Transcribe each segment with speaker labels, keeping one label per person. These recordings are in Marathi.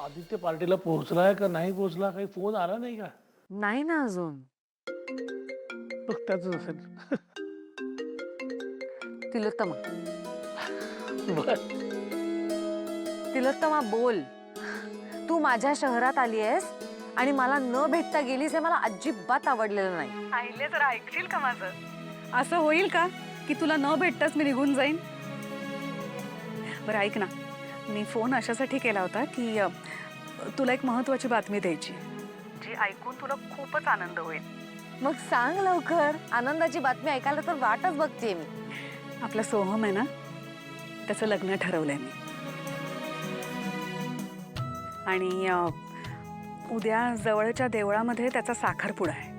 Speaker 1: आदित्य पार्टीला पोहोचलाय का नाही पोहोचला, काही फोन आला नाही का?
Speaker 2: नाही ना अजून.
Speaker 1: बघ त्याच असेल.
Speaker 2: तिलोत्तमा,
Speaker 1: बर.
Speaker 2: तिलोत्तमा बोल. तू माझ्या शहरात आली आहेस आणि मला न भेटता गेलीस, हे मला अजिबात आवडलेलं नाही.
Speaker 3: आईले जरा ऐकशील का माझं? असं होईल का की तुला न भेटताच मी निघून जाईन? बरं ऐक ना, मी फोन अशासाठी केला होता की तुला एक महत्वाची बातमी द्यायची, जी ऐकून तुला खूपच आनंद होईल.
Speaker 2: मग सांग लवकर. आनंदाची बातमी ऐकायला तर वाटच बघतेय मी.
Speaker 3: आपला सोहम आहे ना, त्याचं लग्न ठरवलंय मी. आणि उद्या जवळच्या देवळामध्ये त्याचा साखरपुडा आहे.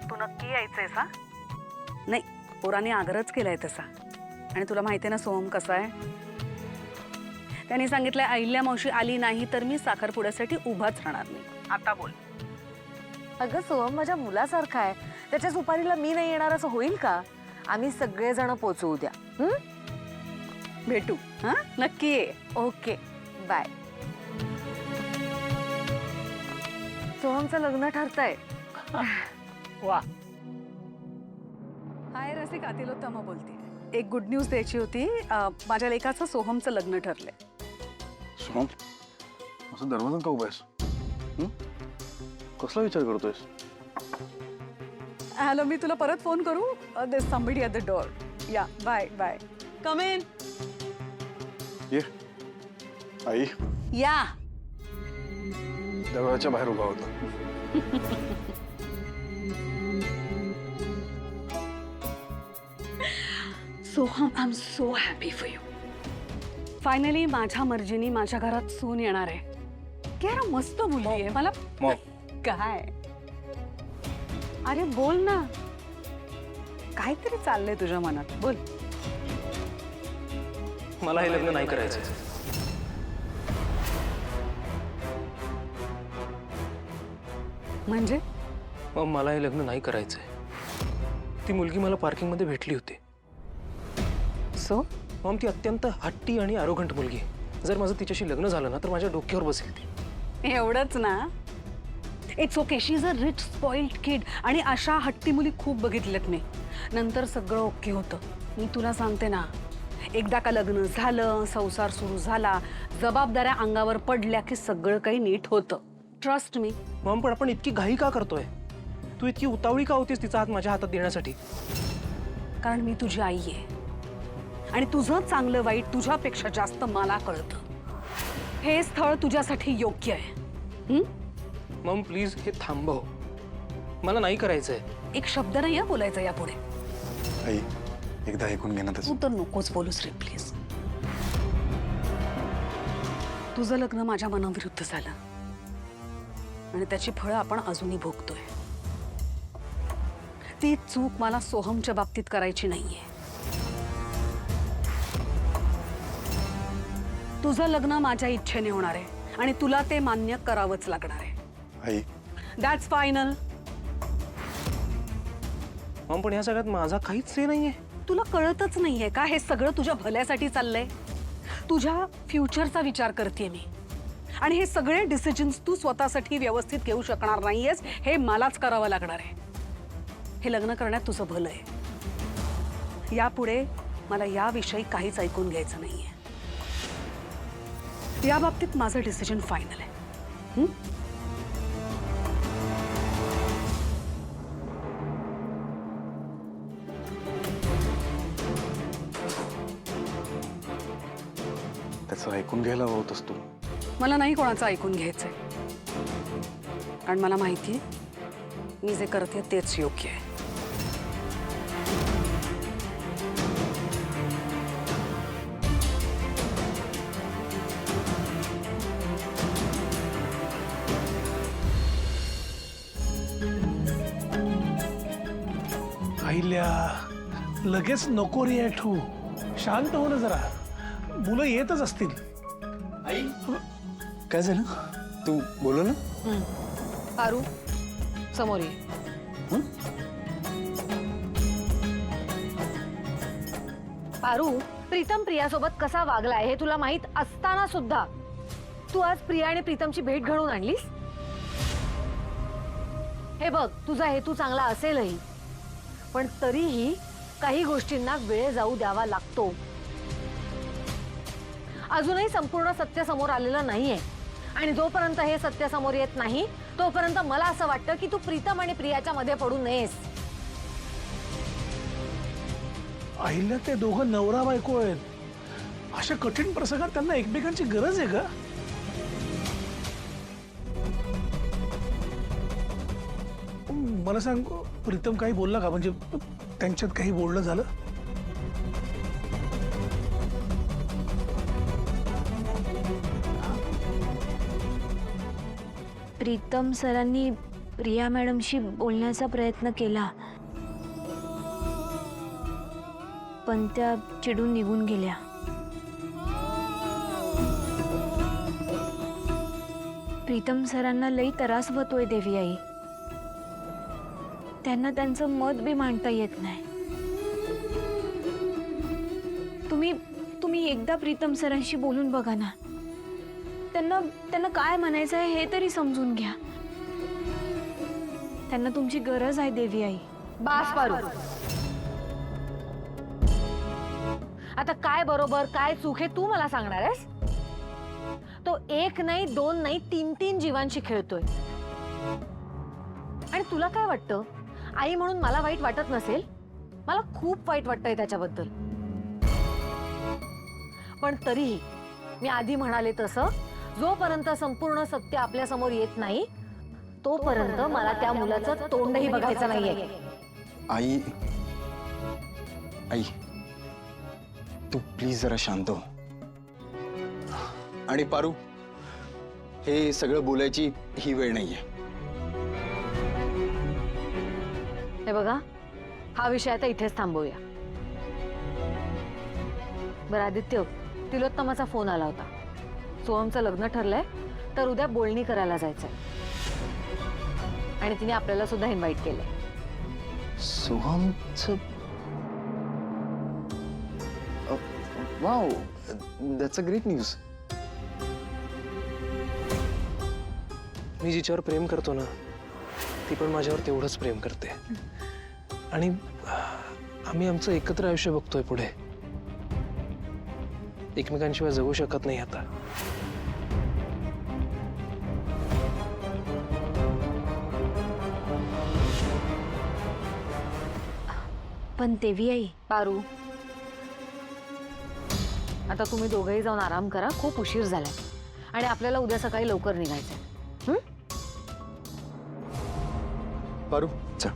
Speaker 3: तू नक्की यायचंय सा? नाही, पोराने आग्रहच केलाय तसा. आणि तुला माहिती आहे ना सोहम कसा आहे. त्यांनी सांगितलंय अहिल्या मावशी आली नाही तर मी साखरपुड्यासाठी उभाच राहणार नाही. आता बोल.
Speaker 2: अगं सोहम माझ्या मुलासारखा आहे. त्याच्या सुपारीला मी नाही येणार असं होईल का? आम्ही सगळेजण पोचू उद्या.
Speaker 3: भेटू. हा, नक्की ये.
Speaker 2: Okay, bye. सोहमचं लग्न ठरतंय.
Speaker 1: वा.
Speaker 3: हाय रसिका, तिलोत्तमा बोलते. एक गुड न्यूज द्यायची होती. माझ्या लेकाचं सोहमचं लग्न ठरलंय.
Speaker 4: सोहम, असं दरवाजा का उभा आहेस? कसला विचार करतोयस?
Speaker 3: हॅलो, मी तुला परत फोन करू? There somebody at the door. या, बाय बाय. Come in.
Speaker 4: ये आई
Speaker 3: या.
Speaker 4: दरवाजाच्या बाहेर उभा होता.
Speaker 3: Soham, I am so happy for you. Finally माझ्या मर्जीने माझ्या घरात सून येणार आहे. काय मस्त मुलगी आहे. मला काय, अरे बोल ना, काहीतरी चाललंय तुझ्या मनात. बोल.
Speaker 5: मला हे लग्न नाही करायचं.
Speaker 3: म्हणजे
Speaker 5: मग मला हे लग्न नाही करायचंय. ती मुलगी मला पार्किंग मध्ये भेटली होती.
Speaker 3: सो
Speaker 5: मग ती अत्यंत हट्टी आणि आरोगंट मुलगी आहे. जर माझं तिच्याशी लग्न झालं ना तर माझ्या डोक्यावर बसेल ती.
Speaker 3: एवढंच ना? It's okay, she is a rich spoiled kid. आणि अशा हट्टी मुली खूप बघितल्यात मी. नंतर सगळं ओके होतं. मी तुला सांगते ना, एकदा का लग्न झालं, संसार सुरू झाला, जबाबदाऱ्या अंगावर पडल्या की सगळं काही नीट होतं. Trust me.
Speaker 5: मग पण आपण इतकी घाई का करतोय? तू इतकी उतावळी का होतीस तिचा हात माझ्या हातात देण्यासाठी?
Speaker 3: कारण मी तुझी आई आहे आणि तुझं चांगलं वाईट तुझ्यापेक्षा जास्त मला कळतं. हे स्थळ तुझ्यासाठी योग्य आहे.
Speaker 5: मम प्लीज हे थांबव. मला नाही करायचंय.
Speaker 3: एक शब्द नाही आहे बोलायचा यापुढे.
Speaker 4: आई एकदा ऐकून घे ना
Speaker 3: तू तर नकोच बोलूस रे प्लीज. तुझं लग्न माझ्या मनाविरुद्ध झालं आणि त्याची फळं आपण अजूनही भोगतोय. ती चूक मला सोहमच्या बाबतीत करायची नाहीये. तुझं लग्न माझ्या इच्छेने होणार आहे आणि तुला ते मान्य करावंच लागणार आहे.
Speaker 4: आई
Speaker 3: दॅट्स फायनल.
Speaker 5: मम पण या सगळ्यात माझा काहीच हे नाहीये.
Speaker 3: तुला कळतच नाहीये का हे सगळं तुझ्या भल्यासाठी चाललंय? तुझ्या फ्युचरचा विचार करते मी. आणि हे सगळे डिसिजन्स तू स्वतःसाठी व्यवस्थित घेऊ शकणार नाहीयेस. हे मलाच करावं लागणार आहे. हे लग्न करण्यात तुझं भलं आहे. यापुढे मला याविषयी काहीच ऐकून घ्यायचं नाहीये. या बाबतीत माझं डिसिजन फायनल आहे.
Speaker 4: त्याचं ऐकून घ्यायला हवं होतंस तू.
Speaker 3: मला नाही कोणाचं ऐकून घ्यायचंय. कारण मला माहिती मी जे करते तेच योग्य आहे.
Speaker 1: आईल्या लगेच नको रिॲक्ट हो. शांत हो ना जरा. मुलं येतच असतील.
Speaker 4: काय झालं? तू बोलू ना.
Speaker 2: पारू समोर ये. पारू, प्रीतम प्रियासोबत कसा वागलाय हे तुला माहित असताना सुद्धा तू आज प्रिया आणि प्रीतमची भेट घडवून आणलीस? हे बघ, तुझा हेतू चांगला असेलही, पण तरीही काही गोष्टींना वेळ जाऊ द्यावा लागतो. अजूनही संपूर्ण सत्य समोर आलेलं नाहीये आणि जोपर्यंत हे सत्य समोर येत नाही तोपर्यंत मला असं वाटतं की तू प्रीतम आणि प्रियाच्या मध्ये पडू नयेस.
Speaker 1: अहिल्या ते दोघं नवरा बायको आहेत. अशा कठीण प्रसंगात त्यांना एकमेकांची गरज आहे का? मला सांग, प्रीतम काही बोलला का? म्हणजे त्यांच्यात काही बोलणं झालं?
Speaker 6: प्रीतम सरांनी प्रिया मॅडमशी बोलण्याचा प्रयत्न केला, पण त्या चिडून निघून गेल्या. प्रीतम सरांना लई त्रास होतोय देवी आई. त्यांना त्यांचं मत बी मांडता येत नाही. तुम्ही एकदा प्रीतम सरांशी बोलून बघा ना. त्यांना काय म्हणायचं आहे हे तरी समजून घ्या. त्यांना तुमची गरज आहे देवी आई.
Speaker 2: बास पारू. आता काय बरोबर काय चूक हे तू मला सांगणार आहेस? तो एक नाही, दोन नाही, तीन जीवांशी खेळतोय. आणि तुला काय वाटतं, आई म्हणून मला वाईट वाटत नसेल? मला खूप वाईट वाटतंय त्याच्याबद्दल. पण तरीही मी आधी म्हणाले तसं, जोपर्यंत संपूर्ण सत्य आपल्या समोर येत नाही तोपर्यंत मला त्या मुलाचं तोंडही बघायचं नाहीये.
Speaker 4: आई आई तू प्लीज जरा शांत हो. आणि पारू, हे सगळं बोलायची ही वेळ नाहीये.
Speaker 2: हे बघा, हा विषय आता इथेच थांबवूया. बरं आदित्य, तिलोत्तमाचा फोन आला होता. सोहमचं लग्न ठरलंय तर उद्या बोलणी करायला जायचंय आणि तिने आपल्याला सुद्धा इन्व्हाइट केलंय.
Speaker 4: सोहमचं? Wow, that's a great news.
Speaker 5: मी जिच्यावर प्रेम करतो ना, ती पण माझ्यावर तेवढंच प्रेम करते. आणि आम्ही आमचं एकत्र आयुष्य बघतोय पुढे. एकमेकांशिवाय जगू शकत नाही आता.
Speaker 6: पण देवी आई,
Speaker 2: पारू, आता तुम्ही दोघेही जाऊन आराम करा. खूप उशीर झालाय आणि आपल्याला उद्या सकाळी लवकर निघायचंय.
Speaker 4: पारू चल.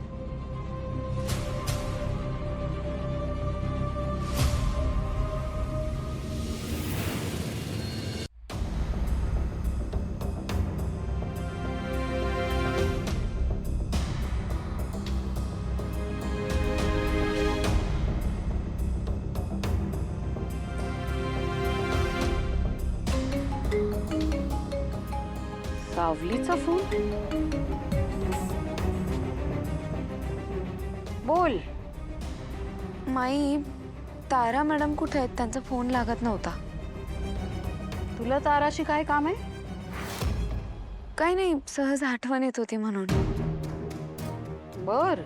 Speaker 3: सावलीचा फोन. बोल.
Speaker 6: माई, तारा मॅडम कुठे आहेत? त्यांचा फोन लागत नव्हता.
Speaker 3: तुला ताराशी काय काम आहे?
Speaker 6: काही नाही, सहज आठवण येत होती म्हणून.
Speaker 3: बर,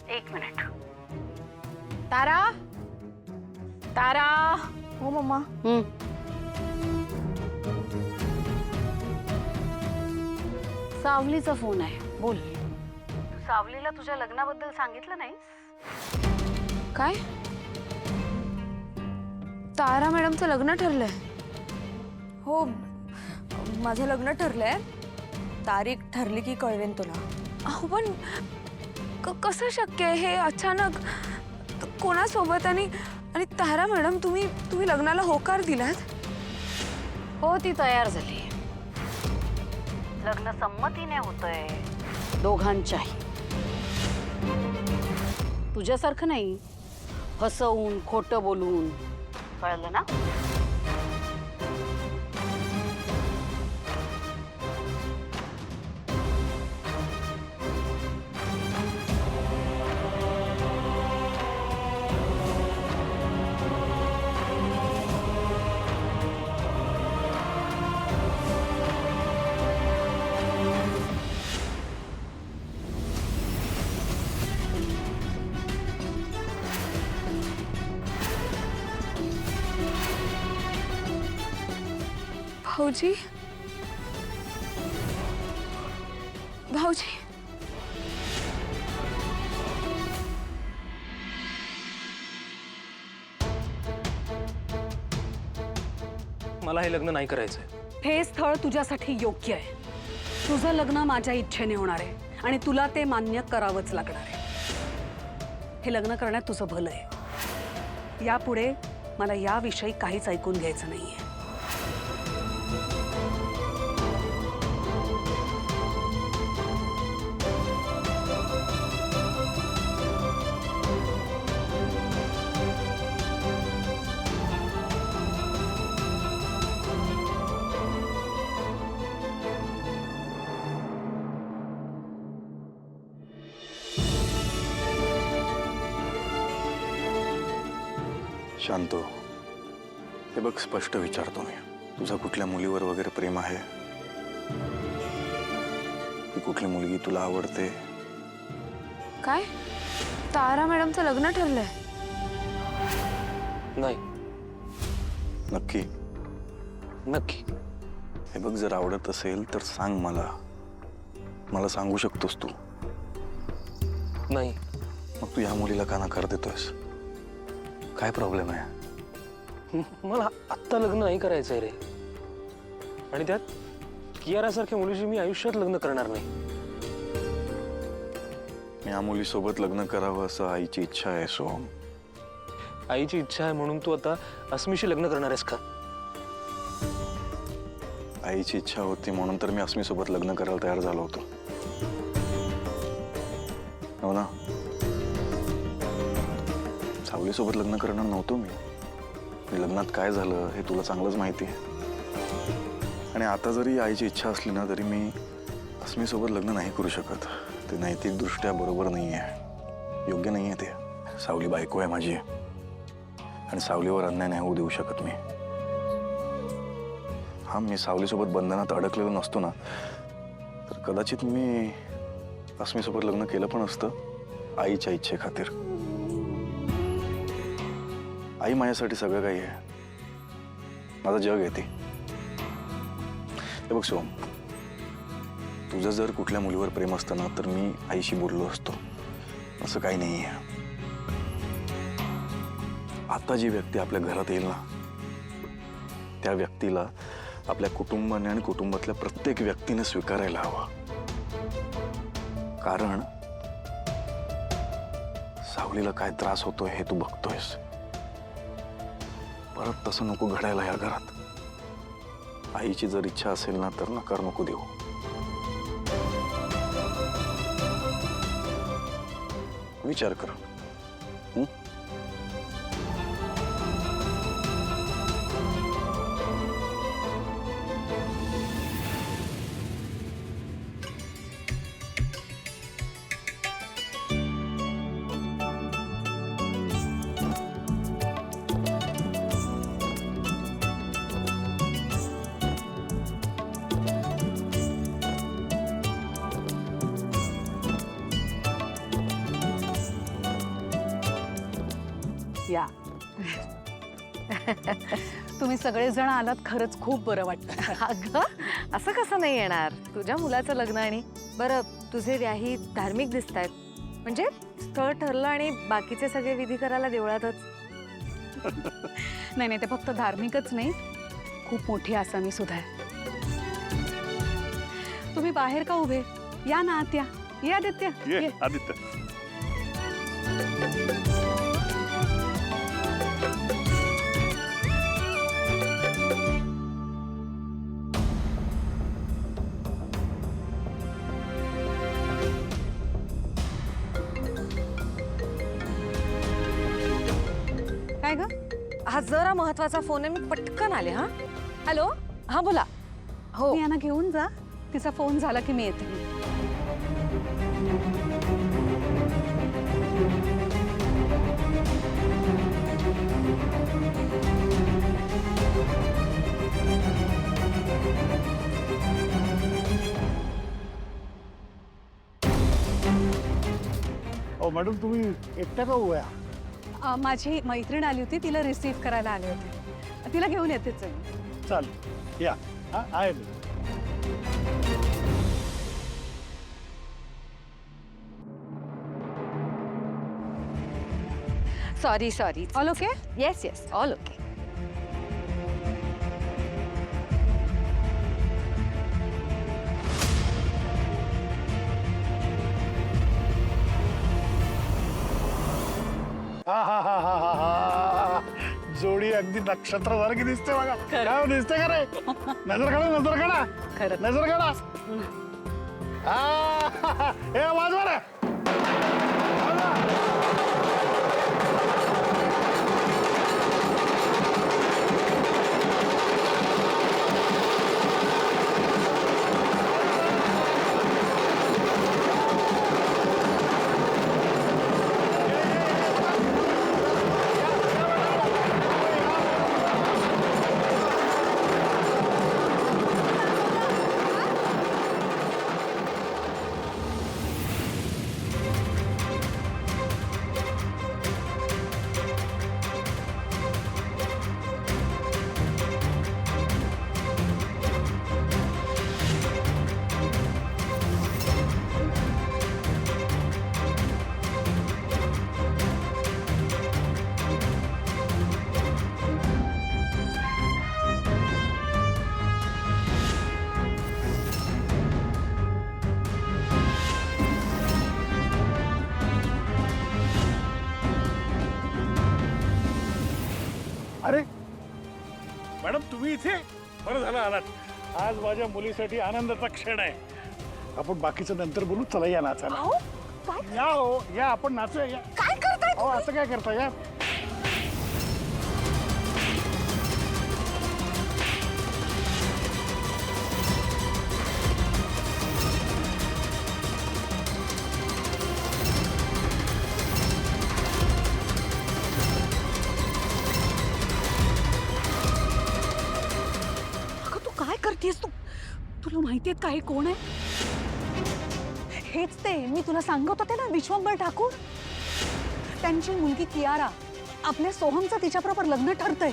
Speaker 3: एक मिनिट. तारा, तारा.
Speaker 6: हो मम्मा.
Speaker 3: सावलीचा फोन आहे. बोल. तू सावलीला तुझ्या लग्नाबद्दल सांगितलं नाहीस?
Speaker 6: काय? तारा मॅडमचं लग्न ठरलंय?
Speaker 7: हो, माझं लग्न ठरलंय. तारीख ठरली की कळवेन तुला.
Speaker 6: अहो पण कसं शक्य आहे हे अचानक? कोणासोबत? आणि तारा मॅडम, तुम्ही लग्नाला होकार दिलात?
Speaker 3: हो, ती तयार झाली. लग्न संमतीने होतंय दोघांच्याही. तुझ्यासारखं नाही हसवून खोटं बोलून. कळलं ना?
Speaker 6: भाऊजी भाऊजी
Speaker 5: मला हे लग्न नाही करायचंय.
Speaker 3: हे स्थळ तुझ्यासाठी योग्य आहे. तुझं लग्न माझ्या इच्छेने होणार आहे आणि तुला ते मान्य करावंच लागणार आहे. हे लग्न करण्यात तुझं भलं आहे. यापुढे मला याविषयी काहीच ऐकून घ्यायचं नाहीये.
Speaker 4: शांतो, हे बघ, स्पष्ट विचारतो मी, तुझं कुठल्या मुलीवर वगैरे प्रेम आहे? की कुठली मुलगी तुला आवडते?
Speaker 6: काय तारा मॅडमचं लग्न ठरलंय?
Speaker 5: नाही.
Speaker 4: नक्की?
Speaker 5: नक्की.
Speaker 4: हे बघ, जर आवडत असेल तर सांग मला. मला सांगू शकतोस तू.
Speaker 5: नाही.
Speaker 4: मग तू या मुलीला का नकार देतोयस? काय प्रॉब्लेम आहे?
Speaker 5: मला आत्ता लग्न नाही करायचंय रे. आणि त्यात कियारासारख्या मुलीशी मी आयुष्यात लग्न करणार नाही.
Speaker 4: या मुलीसोबत लग्न करावं असं आईची इच्छा आहे सोहम.
Speaker 5: आईची इच्छा आहे म्हणून तू आता अस्मीशी लग्न करणार आहेस का?
Speaker 4: आईची इच्छा होती म्हणून तर मी अस्मीसोबत लग्न करायला तयार झालो होतो, हो ना? सावलीसोबत लग्न करणार नव्हतो मी. लग्नात काय झालं हे तुला चांगलंच माहिती आहे. आणि आता जरी आईची इच्छा असली ना तरी मी अस्मीसोबत लग्न नाही करू शकत. ते नैतिकदृष्ट्या बरोबर नाही आहे, योग्य नाही आहे ते. सावली बायको आहे माझी आणि सावलीवर अन्याय नाही होऊ देऊ शकत मी. हा, मी सावलीसोबत बंधनात अडकलेलो नसतो ना तर कदाचित मी अस्मीसोबत लग्न केलं पण असतं आईच्या इच्छेखातीर. आई माझ्यासाठी सगळं काही आहे, माझं जग आहे ती. हे बघ सोहम, तुझं जर कुठल्या मुलीवर प्रेम असतं ना तर मी आईशी बोललो असतो. असं काही नाही आहे. आता जी व्यक्ती आपल्या घरात येईल ना त्या व्यक्तीला आपल्या कुटुंबाने आणि कुटुंबातल्या प्रत्येक व्यक्तीने स्वीकारायला हवं. कारण सावलीला काय त्रास होतोय हे तू बघतोयस. परत तसं नको घडायला या घरात. आईची जर इच्छा असेल ना तर नकार नको देऊ. विचार कर.
Speaker 3: या तुम्ही सगळेजण आलात, खरंच खूप बरं वाटतं.
Speaker 2: अगं, असं कसं नाही येणार? तुझ्या मुलाचं लग्न आणि बरं, तुझे व्याही धार्मिक दिसत आहेत. म्हणजे स्थळ ठरलं आणि बाकीचे सगळे विधी करायला देवळातच.
Speaker 3: नाही नाही, ते फक्त धार्मिकच नाही, खूप मोठी आसामी सुद्धा आहे. तुम्ही बाहेर का उभे? या ना आत या. ये आदित्य, ये.
Speaker 4: आदित्य.
Speaker 2: काय ग? हा जरा महत्वाचा फोन आहे, मी पटकन आले. हा, हॅलो. हा, बोला. हो,
Speaker 3: यांना घेऊन जा, तिचा फोन झाला की मी येते.
Speaker 1: मॅडम, तुम्ही एकट्या का उभ्या?
Speaker 3: माझी मैत्रीण आली होती, तिला रिसीव्ह करायला आले होते. तिला घेऊन येतेच आहे.
Speaker 1: चालेल, या. हा आहे.
Speaker 3: Sorry all okay? Yes all okay.
Speaker 1: हा हा हा हा हा हा. जोडी अगदी नक्षत्रासारखी दिसते बघा. काय दिसते का रे? नजर काढा
Speaker 3: खरं.
Speaker 1: नजर काढा. हा हे वाजवा रे. अरे मॅडम तुम्ही इथे बरं झालं आलात. आज माझ्या मुलीसाठी आनंदाचा क्षण आहे. आपण बाकीचं नंतर बोलू. चला या नाचायला. या हो या आपण नाचूया. या
Speaker 6: काय करताय
Speaker 1: हो असं काय करता या.
Speaker 3: अगं तू काय करतेस तू? तुला माहितीये का हे कोण आहे? हेच ते मी तुला सांगत होते ना, विश्वंभर ठाकूर. त्यांची मुलगी कियारा. आपल्या सोहमचं तिच्याबरोबर लग्न ठरतंय.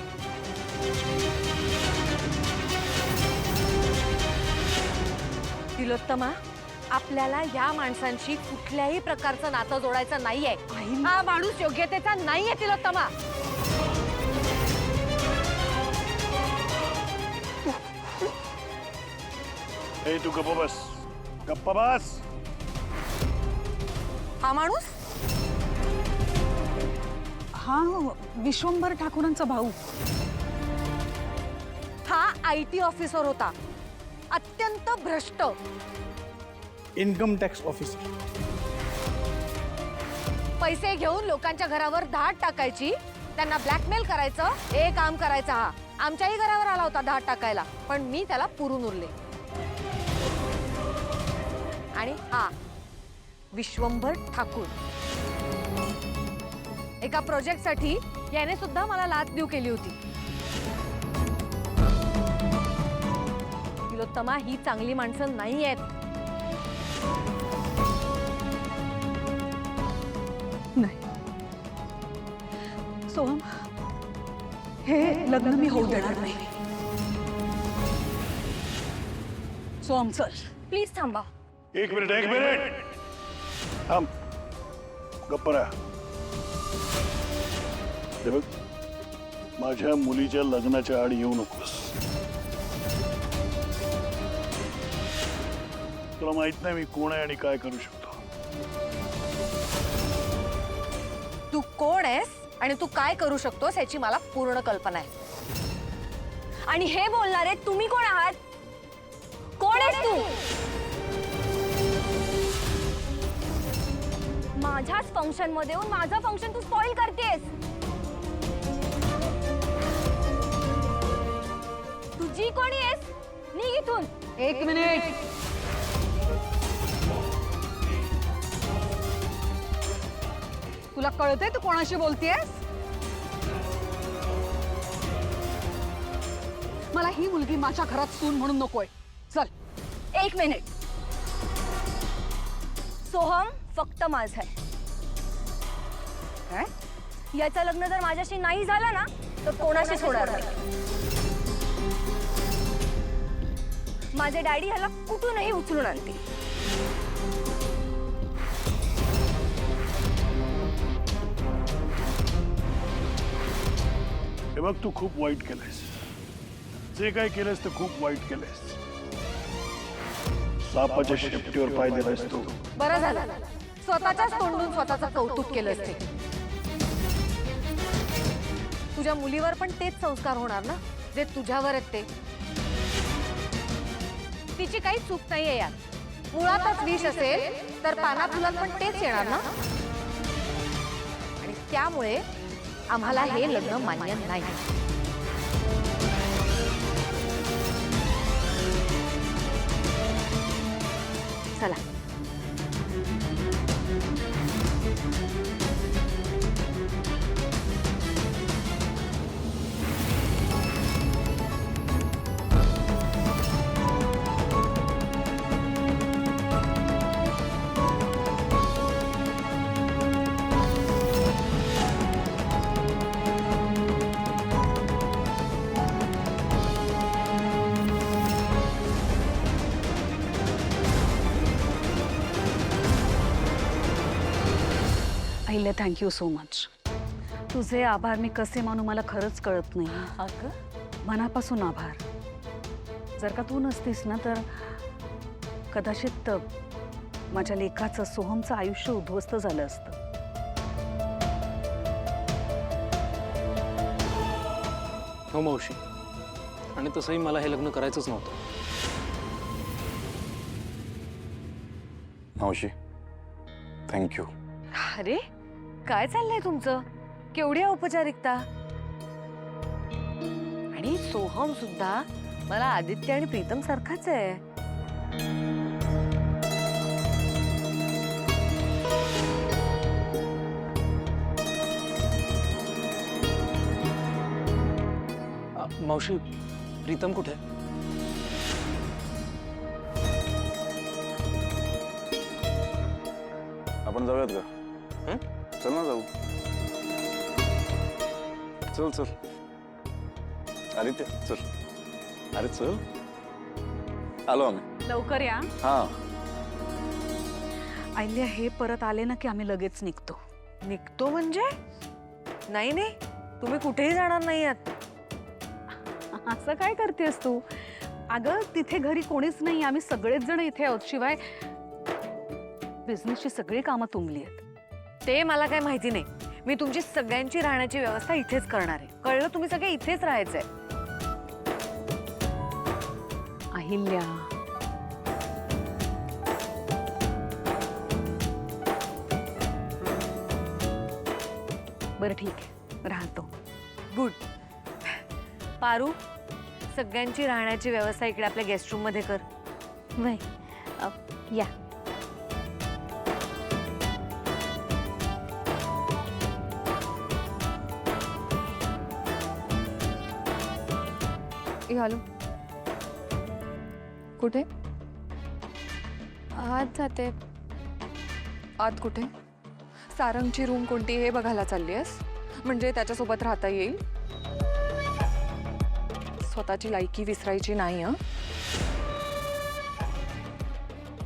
Speaker 2: तिलोत्तमा, आपल्याला या माणसांशी कुठल्याही प्रकारचं नातं जोडायचं नाहीये. हा माणूस योग्यतेचा नाहीये तिलोत्तमा.
Speaker 1: हे तू गप्प बस. गप्प बस.
Speaker 3: हा माणूस हा विश्वंभर ठाकूरांचा भाऊ.
Speaker 2: हा IT ऑफिसर होता. अत्यंत भ्रष्ट.
Speaker 1: Income tax officer.
Speaker 2: पैसे घेऊन लोकांच्या घरावर धाड टाकायची, त्यांना ब्लॅकमेल करायचं, हे काम करायचं. हा आमच्याही घरावर आला होता धाड टाकायला, पण मी त्याला पुरून उरले. आणि हा विश्वंभर ठाकूर. एका प्रोजेक्टसाठी याने सुद्धा मला लाच देऊ केली होती. तिलोत्तमा, ही चांगली माणसं नाही आहेत.
Speaker 3: नाही सोहम, हे लग्न मी होऊ देणार नाही. सोहम चल.
Speaker 2: प्लीज थांबा.
Speaker 1: एक मिनिट थांब. गप्प राहा. हे बघ, माझ्या मुलीच्या लग्नाच्या आड येऊ नकोस. तुला माहित नाही मी कोण आहे आणि काय करू शकतो.
Speaker 2: तू कोण आहेस आणि तू काय करू शकतोस याची मला पूर्ण कल्पना आहे.
Speaker 7: आणि हे बोलणारे तुम्ही कोण आहात? कोण आहेस तू? माझ्याच फंक्शन मध्ये येऊन माझं फंक्शन तू स्पॉइल करतेस. तुझी कोणी आहेस? निघ इथून.
Speaker 3: एक मिनिट. तुला कळतंय तू कोणाशी बोलतेस? मला ही मुलगी माझ्या घरात सून म्हणून नकोय. चल.
Speaker 7: एक मिनिट. सोहम फक्त माझं आहे.
Speaker 3: काय?
Speaker 7: याचं लग्न जर माझ्याशी नाही झालं ना तर कोणाशी सोडणार नाही. माझे डॅडी ह्याला कुठूनही उचलून आणतील.
Speaker 1: हे बघ, तू खूप वाईट केलंयस. जे काय केलंयस ते खूप वाईट केलंयस. सापाच्या शेपटीवर पाय दिलायस तू.
Speaker 2: बरं झालं स्वतःच्याच तोंडून स्वतःचं कौतुक केलंस ते. तुझ्या मुलीवर पण तेच संस्कार होणार ना जे तुझ्यावर आहेत ते. तिची काही चूक नाहीये यात. मुळातच विष असेल तर पानात फुलात पण तेच येणार ना. आणि त्यामुळे आम्हाला हे लग्न मान्य नाही. चला.
Speaker 3: Ahilya, thank you so much. तुझे आभार मी कसे मानू मला खरंच कळत नाही.
Speaker 2: अगं
Speaker 3: मनापासून आभार. जर का तू नसतीस ना तर कदाचित माझ्या लेखाचं, सोहमचं आयुष्य उद्ध्वस्त झालं असतं.
Speaker 5: हो मावशी, आणि तसंही मला हे लग्न करायचंच नव्हतं.
Speaker 4: मावशी, थँक्यू.
Speaker 2: अरे काय चाललंय तुमचं? केवढी औपचारिकता. आणि सोहम सुद्धा मला आदित्य आणि प्रीतम सारखाच आहे.
Speaker 5: मावशी, प्रीतम कुठे?
Speaker 4: आपण जाऊयात का? चल ना जाऊ. चल चल. आदित्य चल. अरे चल. आलो आम्ही.
Speaker 3: लवकर या.
Speaker 4: हा.
Speaker 3: अहिल्या, हे परत आले ना की आम्ही लगेच निघतो.
Speaker 2: निघतो म्हणजे? नाही नाही, तुम्ही कुठेही जाणार नाही आहात.
Speaker 3: असं काय करतेस तू? अगं तिथे घरी कोणीच नाही, आम्ही सगळेच जण इथे आहोत. शिवाय बिझनेसची सगळी कामं तुंबली आहेत.
Speaker 2: ते मला काय माहिती नाही. मी तुमची सगळ्यांची राहण्याची व्यवस्था इथेच करणार आहे. कळलं? तुम्ही सगळे इथेच राहायचंय. अहिल्या,
Speaker 3: बरं ठीक आहे, राहतो.
Speaker 2: गुड. पारू, सगळ्यांची राहण्याची व्यवस्था इकडे आपल्या गेस्ट रूम मध्ये कर.
Speaker 7: वय या.
Speaker 6: हॅलो, कुठे? आत जाते. आत कुठे? सारंगची रूम कोणती हे बघायला चालली आहेस? म्हणजे त्याच्यासोबत राहता येईल? स्वतःची लायकी विसरायची नाही. हं,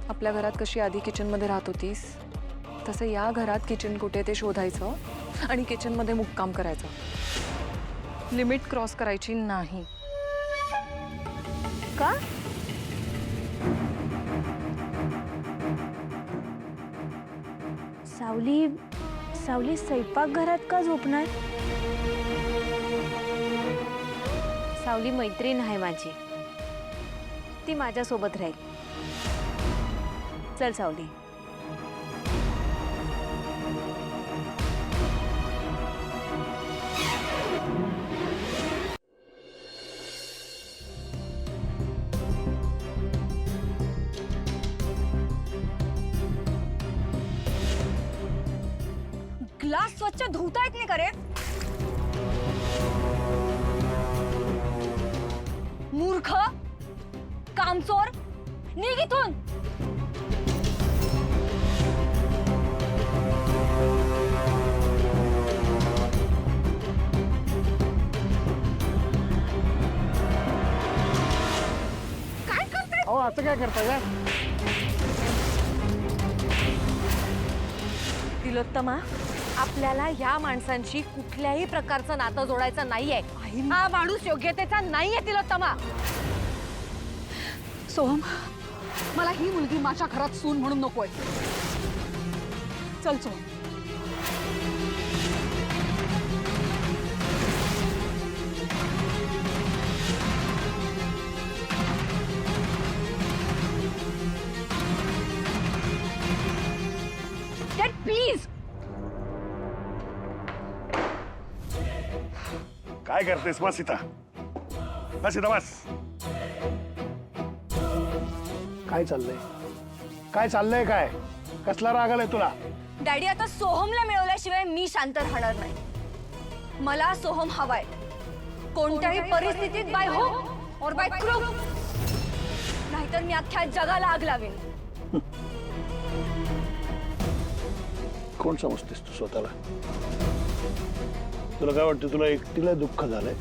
Speaker 6: आपल्या घरात कशी आधी किचनमध्ये राहत होतीस तसं या घरात किचन कुठे ते शोधायचं आणि किचनमध्ये मुक्काम करायचं. लिमिट क्रॉस करायची नाही.
Speaker 7: का? सावली सावली स्वयंपाकघरात का झोपणार?
Speaker 2: सावली मैत्रीण आहे माझी. ती माझ्यासोबत राहील. चल सावली.
Speaker 7: ग्लास स्वच्छ धुता येत नाही का रे? मूर्ख, कामचोर, निघ इथून.
Speaker 1: असं काय करता का?
Speaker 2: तिलोत्तमा, आपल्याला ह्या माणसांशी कुठल्याही प्रकारचं नातं जोडायचं नाहीये. हा माणूस योग्यतेचा नाहीये तिलोत्तमा.
Speaker 3: सोहम, मला ही मुलगी माझ्या घरात सून म्हणून नकोय. चल सोहम.
Speaker 7: प्लीज.
Speaker 1: काय करतेस? बस इथं, बस इथं, बस. काय चाललंय? काय चाललंय? काय कसला राग आलाय तुला?
Speaker 7: डॅडी, आता सोहमला मिळवल्याशिवाय मी शांत राहणार नाही. मला सोहम हवाय, कोणत्याही परिस्थितीत, बाय हो और बाय क्रूक. नाहीतर मी अख्ख्या जगाला आग लावेन.
Speaker 1: कोण समजतेस तू स्वतःला? तुला काय वाटतं? तुला एकटीला दुःख झालंय?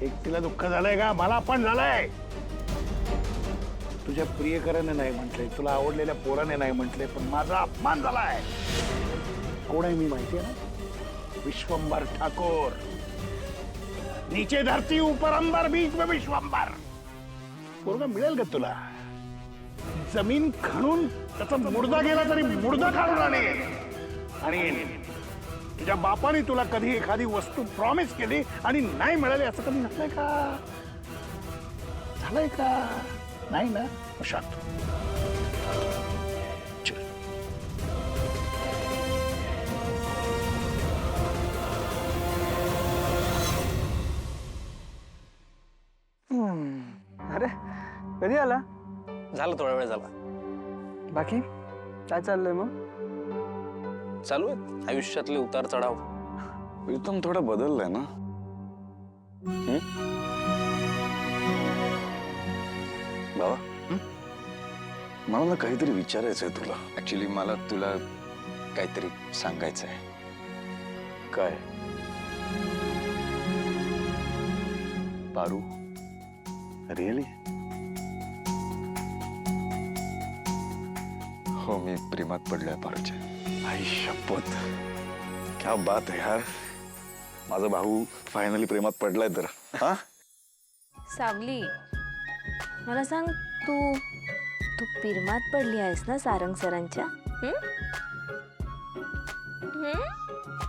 Speaker 1: एकटीला दुःख झालंय का? मला पण झालंय. तुझ्या प्रियकराने नाही म्हटलंय, तुला आवडलेल्या पोराने नाही म्हटलंय, पण माझा अपमान झालाय. कोण आहे मी माहितीये ना? विश्वंभर ठाकुर. नीचे धरती ऊपर अंबर, बीच में विश्वंभर. पोरगा मिळेल का तुला? जमीन खणून त्याचा मुर्दा गेला तरी मुर्दा काढून आणेल. आणि तुझ्या बापाने तुला कधी एखादी वस्तू प्रॉमिस केली आणि नाही मिळाली, असं कधी झालंय का? झालंय का? नाही ना? शांत.
Speaker 8: अरे कधी आला?
Speaker 5: झालं, थोडा वेळ झाला.
Speaker 8: बाकी काय चाललंय मग?
Speaker 5: चालू आहे आयुष्यातले उतार चढाव.
Speaker 4: प्रीतम थोडा बदललाय ना? बाबा, मला ना काहीतरी विचारायचंय तुला.
Speaker 9: ऍक्च्युली मला तुला काहीतरी सांगायचं आहे.
Speaker 4: काय?
Speaker 9: पारू,
Speaker 4: रिअली?
Speaker 9: हो, मी प्रेमात पडलोय पारूच्या.
Speaker 4: आई शपथ, क्या बात है यार. माझा भाऊ फायनली प्रेमात पडलाय तर. हा,
Speaker 7: सावली, मला सांग, तू प्रेमात पडली आहेस ना सारंग सरांच्या?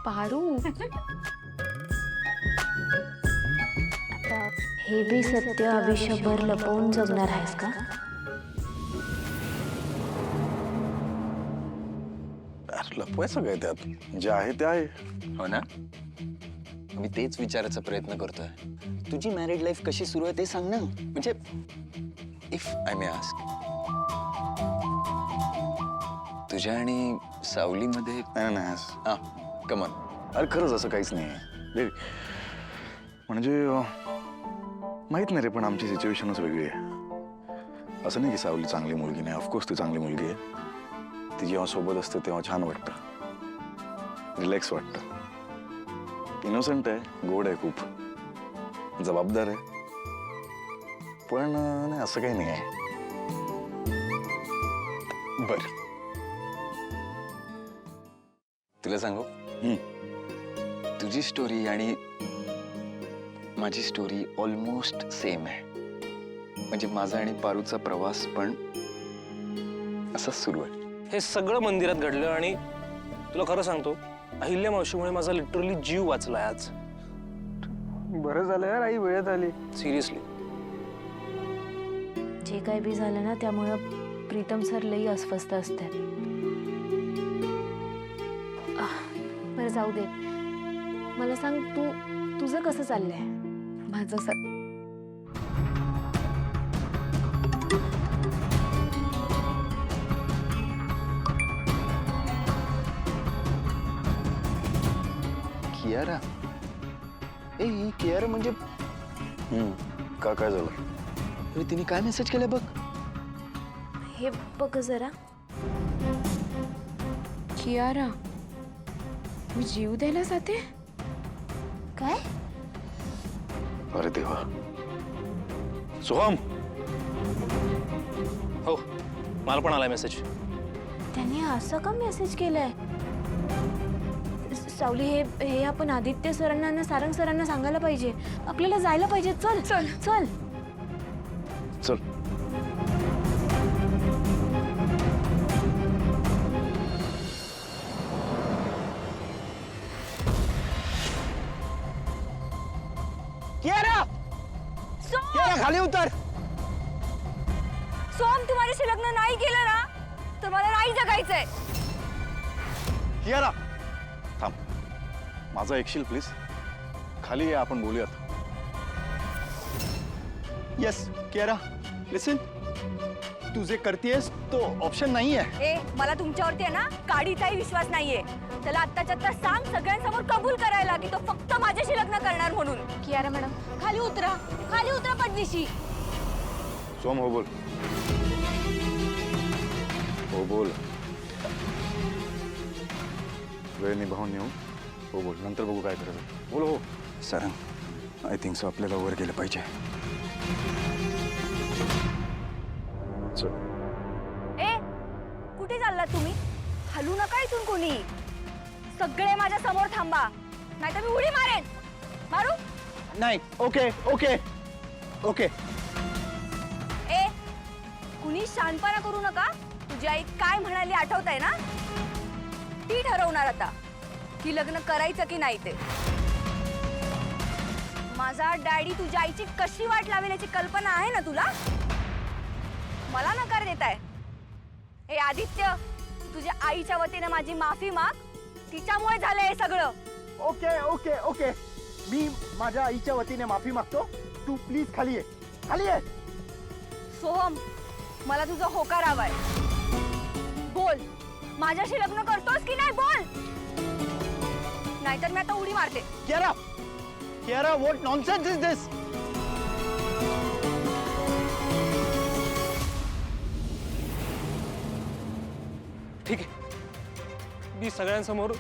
Speaker 2: पारू,
Speaker 7: आता हे बी सत्य आयुष्यभर लपवून जगणार आहेस का?
Speaker 4: लपवायचं काय त्यात? जे आहे ते आहे.
Speaker 9: हो ना? मी तेच विचारायचा प्रयत्न करतोय. तुझी मॅरिड लाईफ कशी सुरू आहे ते सांग ना. म्हणजे इफ आय मे आस्क, तुझ्या आणि सावलीमध्ये.
Speaker 4: नाही नाही,
Speaker 9: हा, कमॉन.
Speaker 4: अरे खरंच असं काहीच नाही आहे. म्हणजे माहित नाही रे, पण आमची सिच्युएशनच वेगळी आहे. असं नाही की सावली चांगली मुलगी नाही. ऑफकोर्स ती चांगली मुलगी आहे. ती जेव्हा सोबत असते तेव्हा छान वाटतं, रिलॅक्स वाटतं. इनोसंट आहे, गोड आहे, खूप जबाबदार आहे. पण नाही, असं काही नाही आहे.
Speaker 9: बर, तुला सांगू, तुझी स्टोरी आणि माझी स्टोरी ऑलमोस्ट सेम आहे. म्हणजे माझा आणि पारूचा प्रवास पण असाच सुरू आहे.
Speaker 5: हे सगळं मंदिरात घडलं आणि तुला खरं सांगतो, अहिल्या मावशीमुळे माझा लिटरली जीव वाचलाय आज.
Speaker 8: बरं झालं यार, आई वेळेत आली.
Speaker 5: सिरियसली.
Speaker 7: जे काय बी झालं ना, त्यामुळं प्रीतम सर लई अस्वस्थ असतात. बरं, जाऊ दे. मला सांग, तुझं कसं चाललंय?
Speaker 6: माझं
Speaker 9: कियारा? ए, ही कियारा म्हणजे?
Speaker 4: का, काय झालं?
Speaker 9: अरे, तिने काय मेसेज केलाय बघ.
Speaker 7: हे बघ जरा.
Speaker 6: कियारा, मी जीव द्यायला जाते?
Speaker 7: काय?
Speaker 4: अरे देवा. सोहम,
Speaker 5: हो मला पण आलाय मेसेज.
Speaker 7: त्यांनी असं का मेसेज केलंय? सावली, हे आपण आदित्य सरांना आणि सारंग सरांना सांगायला पाहिजे. आपल्याला जायला पाहिजे. चल चल चल.
Speaker 4: चल.
Speaker 8: कियारा खाली उतर.
Speaker 7: सोम, तू माझ्याशी लग्न नाही केलं ना तर मला नाही जगायचंय.
Speaker 4: कियारा थांब, माझं ऐकशील प्लीज? खाली ये, आपण बोलूयात.
Speaker 9: यस कियारा, लिसन, तू जे करतेस तो ऑप्शन नाही आहे.
Speaker 7: ए, मला तुमच्यावरती आहे ना काडीचाही विश्वास नाहीये. त्याला आत्ताच्या आत्ता सांग सगळ्यांसमोर कबूल करायला की तो फक्त माझ्याशी लग्न करणार म्हणून. कियारा मॅडम, खाली उतरा पडदिशी.
Speaker 4: सोम, हो बोल. हो बोल. वेळ निभावून येऊ. हो बोल, नंतर बघू काय करायचं. बोल. हो
Speaker 9: सारंग, आय थिंक सो आपल्याला वर गेलं पाहिजे.
Speaker 4: चल.
Speaker 7: ए, कुठे चाललात तुम्ही? हलू नका इथून कोणी. सगळे माझ्या समोर थांबा, नाहीतर मी उडी मारेन. मारू?
Speaker 9: नाही. Okay okay okay.
Speaker 7: ए, कुणी शानपणा करू नका. तुझी आई काय म्हणाली आठवतंय ना? ती ठरवणार आता की लग्न करायचं की नाही ते. माझा डॅडी तुझ्या आईची कशी वाट लावेल याची कल्पना आहे ना तुला? मला नकार देताय. ए आदित्य, तुझ्या आईच्या वतीने माझी माफी माग. तिच्यामुळे झालंय हे सगळं.
Speaker 8: ओके ओके ओके, मी माझ्या आईच्या वतीने माफी मागतो. तू प्लीज खाली ये, खाली ये.
Speaker 7: सोहम, मला तुझा होकार हवाय. बोल, माझ्याशी लग्न करतोस की नाही? बोल, नाहीतर मी आता उडी मारते.
Speaker 9: Kiara, Kiara, what nonsense is this?
Speaker 5: ठीक आहे, मी सगळ्यांसमोर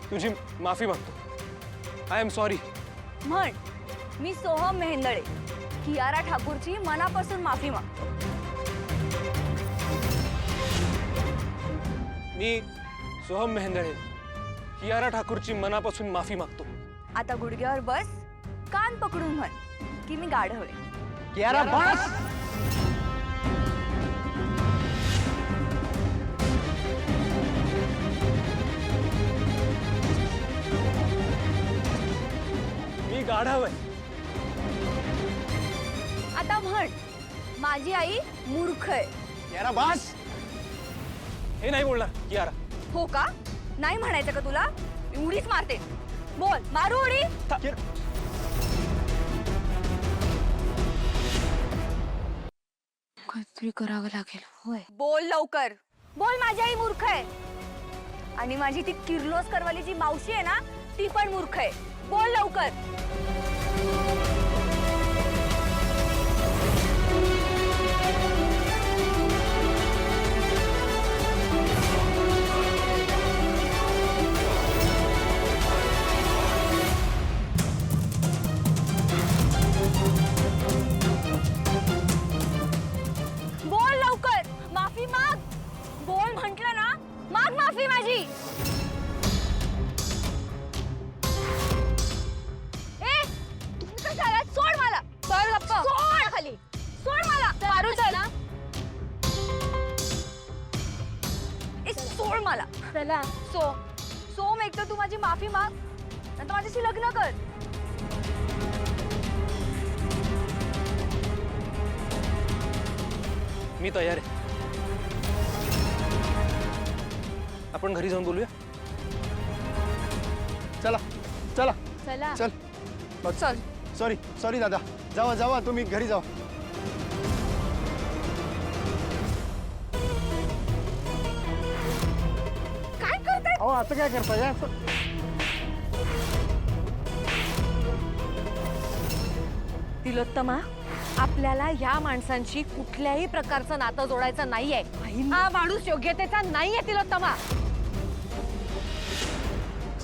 Speaker 5: तुझी माफी मागतो. I am sorry.
Speaker 7: म्हण, मी सोहम मेहेंदळे कियारा ठाकूरची मनापासून माफी मागतो.
Speaker 5: मी सोहम मेहेंदळे कियारा ठाकूरची मनापासून माफी मागतो.
Speaker 7: आता गुडघ्यावर बस, कान पकडून म्हण की मी गाढव आहे.
Speaker 8: कियारा बस.
Speaker 5: मी गाढव आहे.
Speaker 7: आता म्हण, माझी आई मूर्ख आहे.
Speaker 9: कियारा बस.
Speaker 5: हे नाही बोलणार कियारा.
Speaker 7: हो का? नाही म्हणायचं का तुला? मी उडीच मारते. बोल, मारू उडी?
Speaker 2: काहीतरी करावं लागेल. होय.
Speaker 7: बोल लवकर. बोल, माझी आई मूर्ख आहे. आणि माझी ती किर्लोस्करवाली जी मावशी आहे ना, ती पण मूर्ख आहे. बोल लवकर. बोल लवकर. माफी माग. बोल म्हंटल ना, माग माफी माझी. ए, तुम्ही काय झालात? सोड मला. सोड गप्पा. सोड खाली. सोड मला. मारू चला. ए, सोड मला. चला. सोम, एक तर तू माझी माफी माग, नंतर माझ्याशी लग्न कर.
Speaker 5: मी तयार आहे. आपण घरी जाऊन बोलूया.
Speaker 9: चला चला
Speaker 7: चला.
Speaker 9: चल.
Speaker 7: चल.
Speaker 9: सॉरी सॉरी दादा, जावा जावा, तुम्ही घरी जावा.
Speaker 7: काय करताय?
Speaker 1: अहो, असं काय करता या?
Speaker 2: तिलोत्तमा, आपल्याला ह्या माणसांशी कुठल्याही प्रकारचं नातं जोडायचं नाहीये. हा माणूस योग्यतेचा नाहीये तिलोत्तमा.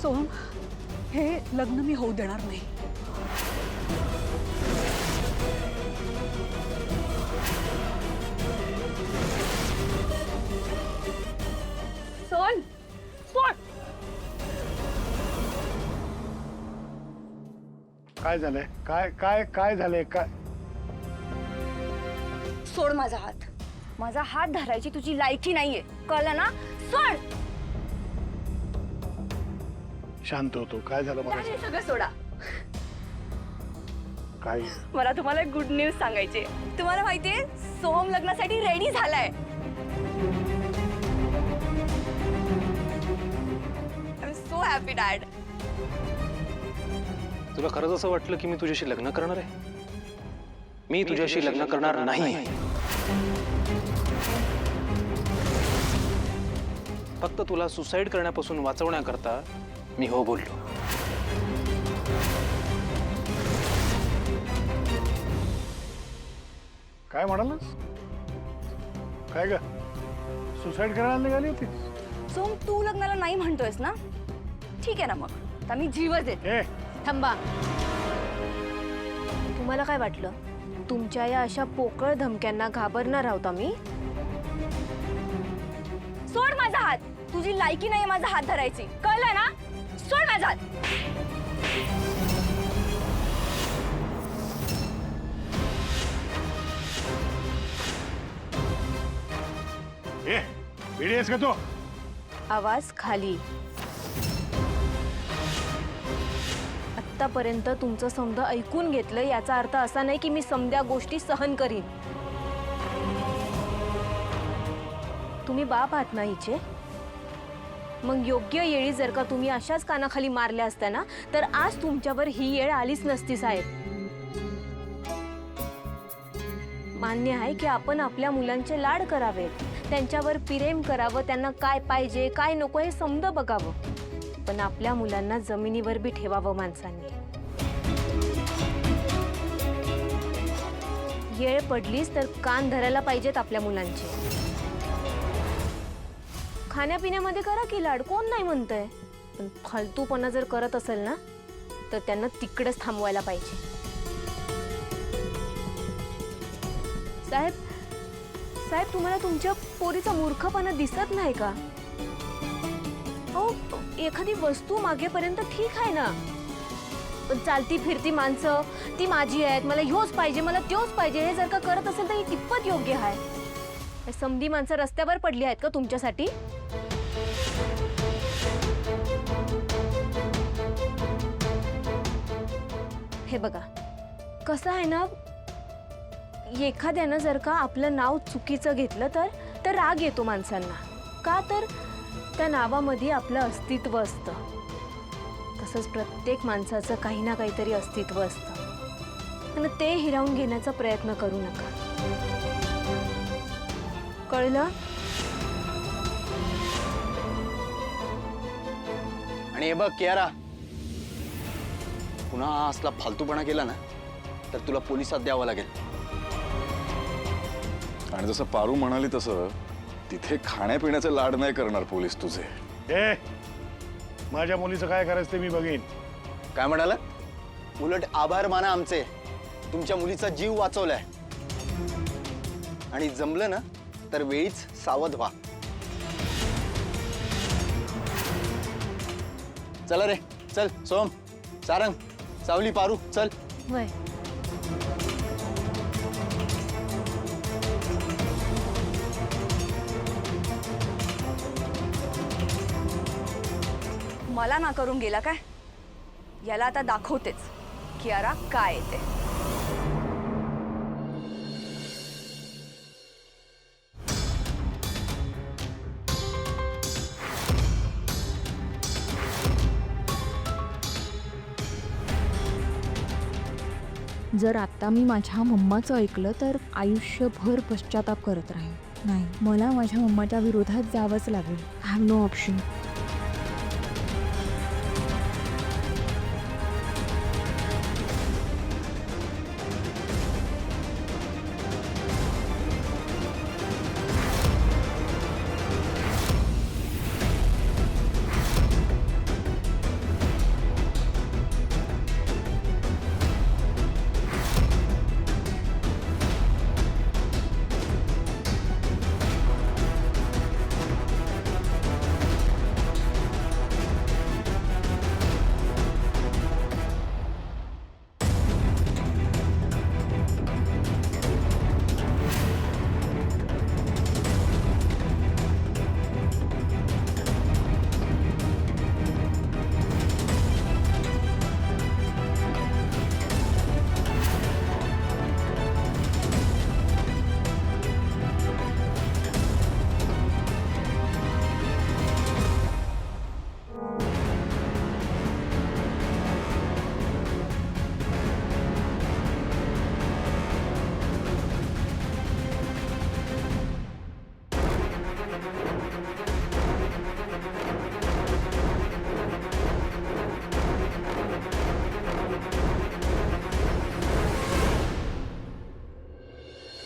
Speaker 3: सोहम, हे लग्न मी होऊ देणार नाही.
Speaker 1: काय झालंय? काय काय काय झालंय? काय
Speaker 7: सोड माझा हात. माझा हात धरायची तुझी लायकी नाहीये, कळलं ना? सोड.
Speaker 1: शांत होतो. काय झालं मला?
Speaker 7: हे सगळं सोडा.
Speaker 1: काय?
Speaker 7: मला तुम्हाला एक गुड न्यूज सांगायची. तुम्हाला माहितीये सोहम लग्नासाठी रेडी झालाय. I am so happy dad.
Speaker 5: तुला खरंच असं वाटलं की मी तुझ्याशी लग्न करणार आहे? मी तुझ्याशी लग्न करणार नाही. फक्त तुला सुसाईड करण्यापासून वाचवण्याकरता मी हो बोललो.
Speaker 1: काय म्हणालास? काय ग? सुसाईड करायला निघाली होती?
Speaker 7: सोहम तू लग्नाला नाही म्हणतोयस ना? ठीक आहे ना मग. आता मी जीवच देते.
Speaker 1: ए
Speaker 2: थांबा. तुम्हाला काय वाटलं तुमच्या या अशा पोकळ धमक्यांना घाबरणार आहोत आम्ही?
Speaker 7: सोड माझा हात. तुझी लायकी नाही माझा हात धरायची, कळलं ना? सोड माझा हात.
Speaker 1: ए वेडी आहेस का तू?
Speaker 2: आवाज खाली. आतापर्यंत तुमचं समजा ऐकून घेतलं याचा अर्थ असा नाही की मी समध्या गोष्टी सहन करीन. तुम्ही बाप आहात ना हिचे? मग योग्य येळी जर का तुम्ही अशाच कानाखाली मारल्या असत्या ना तर आज तुमच्यावर ही येळ आलीच नसती साहेब. मान्य आहे की आपण आपल्या मुलांचे लाड करावेत, त्यांच्यावर प्रेम करावं, त्यांना काय पाहिजे काय नको हे समज बघावं, पण आपल्या मुलांना जमिनीवर बी ठेवावं माणसांनी. येळ पडलीच तर कान धरायला पाहिजेत आपल्या मुलांचे. खाण्यापिण्यामध्ये करा की लाड, कोण नाही म्हणतंय, पण फालतूपणा जर करत असेल ना तर त्यांना तिकडेच थांबवायला पाहिजे. साहेब साहेब तुम्हाला तुमच्या पोरीचा मूर्खपणा दिसत नाही का? हो, एखादी वस्तू मागेपर्यंत ठीक आहे ना, पण चालती फिरती माणसं ती माझी आहेत, मला ह्योच पाहिजे मला त्योच पाहिजे हे जर का करत असेल तर ही कितपत योग्य आहे? समधी माणसं रस्त्यावर पडली आहेत का तुमच्यासाठी? हे बघा कसं आहे ना, एखाद्यानं जर का आपलं नाव चुकीचं घेतलं तर राग येतो माणसांना. का तर त्या नावामध्ये आपलं अस्तित्व असतं. तसंच प्रत्येक माणसाचं काही ना काहीतरी अस्तित्व असतं आणि ते हिरावून घेण्याचा प्रयत्न करू नका, कळलं?
Speaker 9: आणि हे बघ कियारा, पुन्हा असला फालतूपणा केला ना तर तुला पोलिसात द्यावं लागेल.
Speaker 4: आणि जसं पारू म्हणाली तसं तिथे खाण्यापिण्याचे लाड नाही करणार पोलीस तुझे.
Speaker 1: ए माझ्या मुलीचं काय करायचं ते मी बघेन.
Speaker 9: काय म्हणाला? उलट आभार माना आमचे, तुमच्या मुलीचा जीव वाचवलाय. आणि जमलं ना तर वेळीच सावध व्हा. चला रे, चल सोम, सारंग, सावली, पारू, चल.
Speaker 2: वय
Speaker 7: मला ना करून गेला काय? याला आता दाखवतेच कियारा काय येते.
Speaker 6: जर आता मी माझ्या मम्माचं ऐकलं तर आयुष्यभर पश्चाताप करत राहीन. नाही, मला माझ्या मम्माच्या विरोधात जावंच लागेल. I have no option.